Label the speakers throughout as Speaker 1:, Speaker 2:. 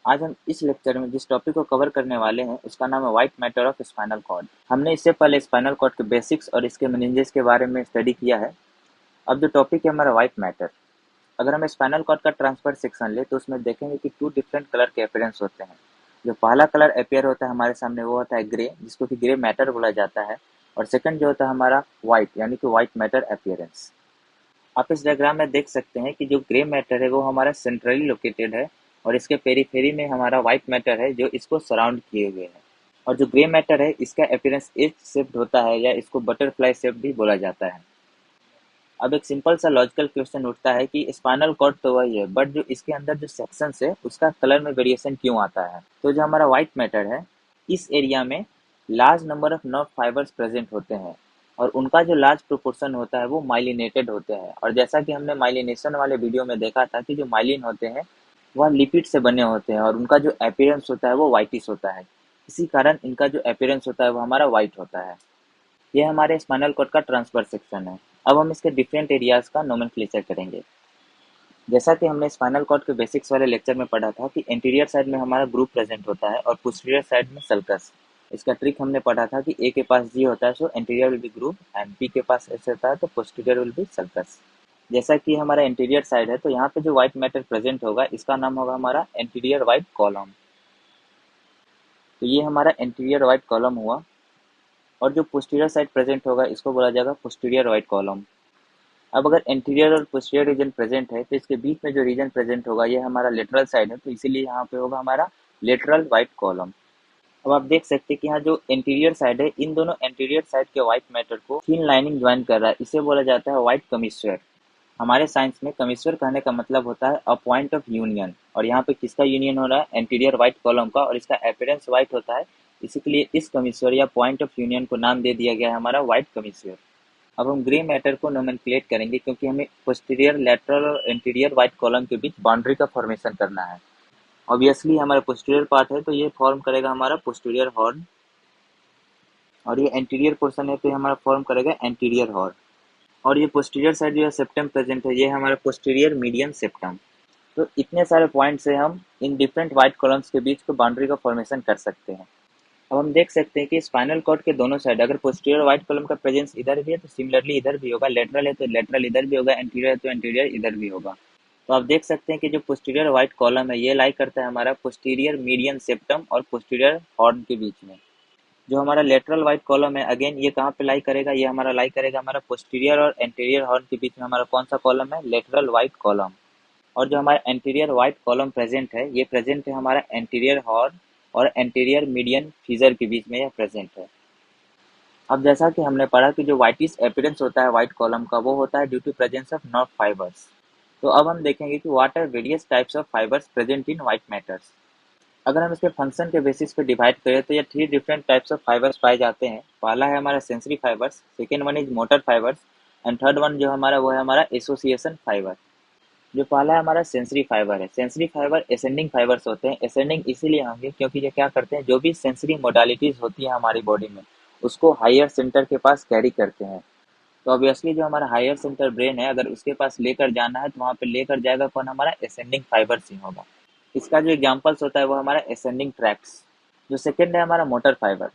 Speaker 1: आज हम इस लेक्चर में जिस टॉपिक को कवर करने वाले हैं उसका नाम है white matter of spinal cord. हमने इससे पहले स्पाइनल कॉर्ड के बेसिक्स और इसके मेनिंजेस के बारे में स्टडी किया है। अब जो टॉपिक है हमारा व्हाइट मैटर। अगर हम स्पाइनल कॉर्ड का ट्रांसफर सेक्शन ले तो उसमें देखेंगे कि 2 डिफरेंट कलर के अपीयरेंस होते हैं। जो पहला कलर अपीयर होता है हमारे सामने वो होता है ग्रे, जिसको कि ग्रे मैटर बोला जाता है। और सेकंड जो होता है हमारा व्हाइट, यानी कि व्हाइट मैटर अपीयरेंस। आप इस डायग्राम में देख सकते हैं कि जो ग्रे मैटर है वो हमारा सेंट्रली लोकेटेड है और इसके पेरीफेरी में हमारा व्हाइट मैटर है जो इसको सराउंड किए हुए है। और जो ग्रे मैटर है इसका अपीयरेंस एज शेप्ड होता है या इसको बटरफ्लाई शेप भी बोला जाता है। अब एक सिंपल सा लॉजिकल क्वेश्चन उठता है कि स्पाइनल कॉर्ड तो वही है, बट जो इसके अंदर जो सेक्शंस है उसका कलर में वेरिएशन क्यों आता है। तो जो हमारा व्हाइट मैटर है इस एरिया में large number of nerve fibres present होते हैं और उनका जो लार्ज प्रोपोर्शन होता है वो माइलिनेटेड होते हैं। और जैसा कि हमने माइलिनेशन वाले वीडियो में देखा था कि जो माइलिन होते हैं वह लिपिड से बने होते हैं और उनका जो अपीयरेंस होता है वो व्हाइटिश होता है। इसी कारण इनका जो अपीयरेंस होता है वो हमारा व्हाइट होता है। ये हमारे स्पाइनल कॉर्ड का ट्रांसफर सेक्शन है। अब हम इसके डिफरेंट एरियाज का नोमेनक्लेचर करेंगे। जैसा कि हमने स्पाइनल कॉर्ड के बेसिक्स वाले लेक्चर में पढ़ा था कि एंटीरियर साइड में हमारा ग्रुप प्रेजेंट होता है और पोस्टीरियर साइड में सल्कस। इसका ट्रिक हमने पढ़ा था कि ए के पास जी होता है so anterior will be group and B के पास एस होता है तो पोस्टीरियर विल बी सल्कस। जैसा कि हमारा एंटीरियर साइड है तो यहाँ पे जो व्हाइट मैटर प्रेजेंट होगा इसका नाम होगा हमारा एंटीरियर व्हाइट कॉलम। तो ये हमारा एंटीरियर व्हाइट कॉलम हुआ। और जो पोस्टीरियर साइड प्रेजेंट होगा इसको बोला जाएगा पोस्टीरियर व्हाइट कॉलम। अब अगर एंटीरियर और पोस्टीरियर रीजन प्रेजेंट है तो इसके बीच में जो रीजन प्रेजेंट होगा ये हमारा लेटरल साइड है, तो इसीलिए यहाँ पे होगा हमारा लेटरल व्हाइट कॉलम। अब आप देख सकते हैं कि यहाँ जो एंटीरियर साइड है इन दोनों एंटीरियर साइड के व्हाइट मैटर को थिन लाइनिंग ज्वाइन कर रहा है, इसे बोला जाता है व्हाइट कमिश्चर। हमारे साइंस में कमिश्चर कहने का मतलब होता है अ पॉइंट ऑफ यूनियन, और यहाँ पे किसका यूनियन हो रहा है, एंटीरियर व्हाइट कॉलम का, और इसका अपीयरेंस व्हाइट होता है। इसीलिए इस कमिश्चर या पॉइंट ऑफ यूनियन को नाम दे दिया गया है हमारा व्हाइट कमिश्चर। अब हम ग्रे मैटर को नोमेनक्लेट करेंगे क्योंकि हमें पोस्टीरियर, लेटरल और एंटीरियर व्हाइट कॉलम के बीच बाउंड्री का फॉर्मेशन करना है। ऑब्वियसली हमारा पोस्टीरियर पार्ट है तो ये फॉर्म करेगा हमारा पोस्टीरियर हॉर्न, और ये एंटीरियर पोर्शन है तो ये हमारा फॉर्म करेगा एंटीरियर हॉर्न। और ये पोस्टीरियर साइड जो है सेप्टम प्रेजेंट है, ये हमारा पोस्टीरियर मीडियन सेप्टम। तो इतने सारे पॉइंट से हम इन डिफरेंट व्हाइट कॉलम्स के बीच को बाउंड्री का फॉर्मेशन कर सकते हैं। अब हम देख सकते हैं कि स्पाइनल कॉर्ड के दोनों साइड अगर पोस्टीरियर व्हाइट कॉलम का प्रेजेंस इधर भी है तो सिमिलरली इधर भी होगा, लेटरल है तो लेटरल इधर भी होगा, एंटीरियर है तो एंटीरियर इधर भी होगा। तो आप देख सकते हैं कि जो पोस्टीरियर व्हाइट कॉलम है ये लाई करता है हमारा पोस्टीरियर मीडियन सेप्टम और पोस्टीरियर हॉर्न के बीच में। जो हमारा लेटरल व्हाइट कॉलम है अगेन ये कहाँ पे लाई करेगा, ये हमारा लाई करेगा हमारा पोस्टीरियर और एंटीरियर हॉर्न के बीच में। हमारा कौन सा कॉलम है, लेटरल व्हाइट कॉलम। और जो हमारा एंटीरियर व्हाइट कॉलम प्रेजेंट है ये प्रेजेंट है हमारा एंटीरियर हॉर्न और एंटीरियर मीडियन फीजर के बीच में यह प्रेजेंट है। अब जैसा कि हमने पढ़ा कि जो व्हाइटिश अपीयरेंस होता है व्हाइट कॉलम का वो होता है due to presence of nerve fibres. तो अब हम देखेंगे कि what are various types of fibres present in white matters. अगर हम इसके फंक्शन के बेसिस पे डिवाइड करें तो ये 3 डिफरेंट टाइप्स ऑफ फाइबर्स पाए जाते हैं। पहला है हमारा sensory fibres, second one is motor fibres and third one जो हमारा वो है हमारा एसोसिएशन फाइबर। जो पहला है हमारा सेंसरी फाइबर है, सेंसरी फाइबर असेंडिंग फाइबर्स होते हैं। असेंडिंग इसीलिए होंगे क्योंकि ये क्या करते हैं, जो भी सेंसरी मोडालिटीज होती है हमारी बॉडी में उसको हायर सेंटर के पास कैरी करते हैं। तो ऑब्वियसली जो हमारा हायर सेंटर ब्रेन है अगर उसके पास लेकर जाना है तो वहाँ पे लेकर जाएगा कौन, हमारा असेंडिंग फाइबर ही होगा। इसका जो एग्जाम्पल्स होता है वो हमारा असेंडिंग ट्रैक्स। जो सेकेंड है हमारा मोटर फाइबर,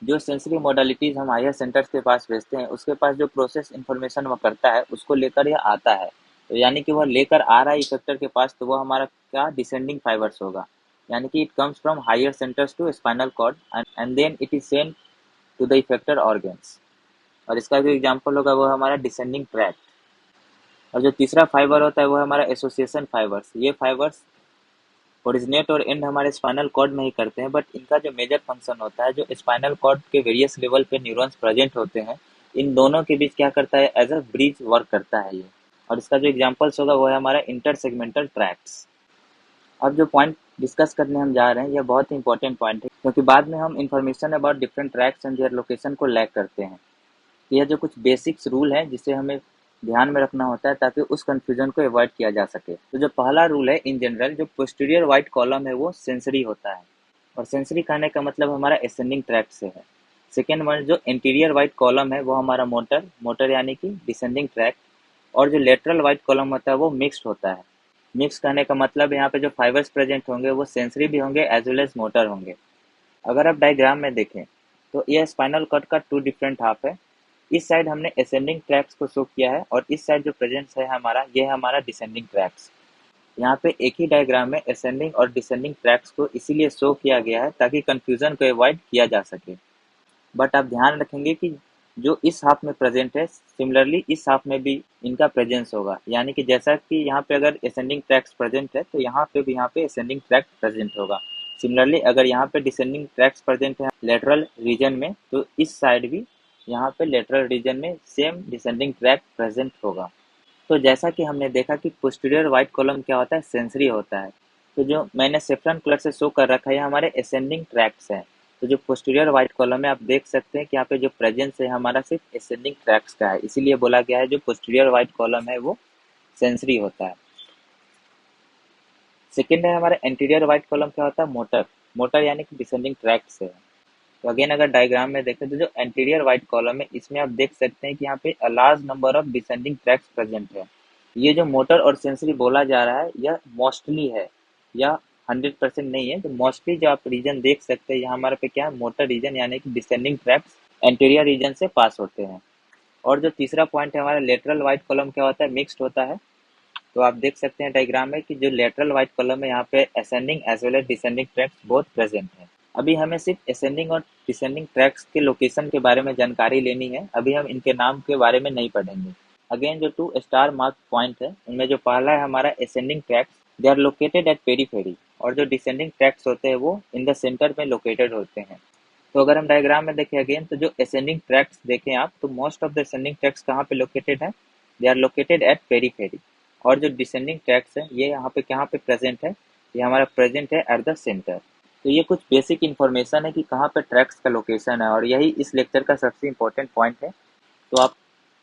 Speaker 1: जो सेंसरी मोडालिटीज हम हायर सेंटर्स के पास भेजते हैं उसके पास जो प्रोसेस इन्फॉर्मेशन वो करता है उसको लेकर यह आता है। तो यानी कि वह लेकर आ रहा है इफेक्टर के पास तो वो हमारा क्या, डिसेंडिंग फाइबर्स होगा। यानी कि it comes from higher centres to spinal cord and then it is sent to the effector organs. और इसका जो एग्जाम्पल होगा वो हमारा डिसेंडिंग ट्रैक्ट। और जो तीसरा फाइबर होता है वो हमारा एसोसिएशन फाइबर्स। ये फाइबर्स ओरिजिनेट और एंड हमारे स्पाइनल कॉर्ड में ही करते हैं, बट इनका जो मेजर फंक्शन होता है जो स्पाइनल कॉर्ड के वेरियस लेवल पे न्यूरॉन्स प्रेजेंट होते हैं इन दोनों के बीच क्या करता है, एज अ ब्रिज वर्क करता है ये। और इसका जो एग्जांपल्स होगा वो है हमारा इंटर सेगमेंटल ट्रैक्ट्स। अब जो पॉइंट डिस्कस करने हम जा रहे हैं यह बहुत ही इंपॉर्टेंट पॉइंट है क्योंकि बाद में हम information about different tracts and their location को लैक करते हैं। तो यह जो कुछ बेसिक्स रूल है जिसे हमें ध्यान में रखना होता है ताकि उस कंफ्यूजन को अवॉइड किया जा सके। तो जो पहला रूल है इन जनरल, जो पोस्टीरियर व्हाइट कॉलम है वो सेंसरी होता है, और सेंसरी कहने का मतलब हमारा असेंडिंग ट्रैक्ट से है। सेकेंड वन जो इंटीरियर व्हाइट कॉलम है वो हमारा मोटर, मोटर यानी कि डिसेंडिंग ट्रैक्ट। और जो लेटरल व्हाइट कॉलम होता है वो मिक्स्ड होता है। मिक्स कहने का मतलब यहाँ पे जो फाइबर्स प्रेजेंट होंगे वो सेंसरी भी होंगे एज वेल एज मोटर होंगे। अगर आप डायग्राम में देखें तो यह स्पाइनल कॉर्ड का टू डिफरेंट हाफ है। इस साइड हमने असेंडिंग ट्रैक्स को शो किया है और इस साइड जो प्रेजेंट्स है हमारा, ये है हमारा डिसेंडिंग ट्रैक्स। यहाँ पे एक ही डायग्राम में असेंडिंग और डिसेंडिंग ट्रैक्स को इसीलिए शो किया गया है ताकि कंफ्यूजन को अवॉइड किया जा सके। बट आप ध्यान रखेंगे कि जो इस हाफ में प्रेजेंट है, सिमिलरली इस हाफ में भी इनका प्रेजेंस होगा, यानी कि जैसा कि यहाँ पे अगर असेंडिंग ट्रैक्स प्रेजेंट है तो यहाँ पे भी यहाँ पे असेंडिंग ट्रैक प्रेजेंट होगा। सिमिलरली अगर यहाँ पे डिसेंडिंग ट्रैक्स प्रेजेंट है लेटरल रीजन में, तो इस साइड भी यहाँ पे लेटरल रीजन में सेम डिसेंडिंग ट्रैक प्रेजेंट होगा। तो जैसा कि हमने देखा कि पोस्टीरियर व्हाइट कॉलम क्या होता है, सेंसरी होता है। तो जो मैंने सेफ्रन कलर से शो कर रखा है, ये हमारे असेंडिंग ट्रैक्स हैं। तो जो पोस्टीरियर व्हाइट कॉलम है, आप देख सकते हैं कि यहाँ पे जो प्रेजेंस है हमारा सिर्फ असेंडिंग ट्रैक्स का है, इसीलिए बोला गया है जो पोस्टीरियर व्हाइट कॉलम है वो सेंसरी होता है। सेकेंड है हमारा एंटीरियर व्हाइट कॉलम, क्या होता है, मोटर। मोटर यानी कि डिसेंडिंग ट्रैक्स है। तो अगेन अगर डायग्राम में देखें तो जो एंटीरियर व्हाइट कॉलम है, इसमें आप देख सकते हैं कि यहाँ पे large number of descending tracks present है। ये जो मोटर और सेंसरी बोला जा रहा है यह मोस्टली है, या 100% नहीं है। तो मोस्टली जो आप रीजन देख सकते हैं यहाँ हमारे पे क्या है, मोटर रीजन, यानी कि डिसेंडिंग ट्रैक्स एंटीरियर रीजन से पास होते हैं। और जो तीसरा पॉइंट है हमारा लेटरल व्हाइट कॉलम, क्या होता है, मिक्स्ड होता है। तो आप देख सकते हैं डायग्राम में कि जो लेटरल व्हाइट कॉलम है यहाँ पे ascending as well as descending tracts both present है। अभी हमें सिर्फ असेंडिंग और डिसेंडिंग ट्रैक्स के लोकेशन के बारे में जानकारी लेनी है, अभी हम इनके नाम के बारे में नहीं पढ़ेंगे। अगेन जो 2 स्टार मार्क पॉइंट है उनमें जो पहला है हमारा ascending tracts, they are located at periphery, और जो डिसेंडिंग ट्रैक्स होते हैं वो इन द सेंटर में लोकेटेड होते हैं। तो अगर हम डायग्राम में देखें अगेन, तो जो असेंडिंग ट्रैक्स देखें आप, तो most of the ascending tracks कहाँ पे लोकेटेड है, they are located at periphery. और जो डिसेंडिंग ट्रैक्स है ये यहाँ पे कहाँ पे प्रेजेंट है, ये हमारा प्रेजेंट है एट द सेंटर। तो ये कुछ बेसिक इन्फॉर्मेशन है कि कहाँ पे ट्रैक्स का लोकेशन है, और यही इस लेक्चर का सबसे इम्पोर्टेंट पॉइंट है। तो आप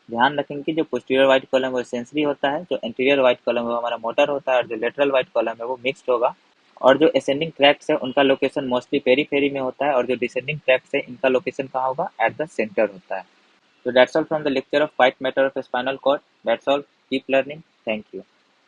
Speaker 1: ध्यान रखेंगे कि जो पोस्टीरियर व्हाइट कॉलम वो सेंसरी होता है, जो एंटीरियर व्हाइट कॉलम है वो हमारा मोटर होता है, और जो लेटरल व्हाइट कॉलम है वो मिक्स्ड होगा। और जो असेंडिंग ट्रैक्स है उनका लोकेशन मोस्टली पेरीफेरी में होता है, और जो डिसेंडिंग ट्रैक्स है इनका लोकेशन कहाँ होगा, एट द सेंटर होता है। So that's all from the lecture of white matter of spinal cord. That's all. Keep learning. Thank you.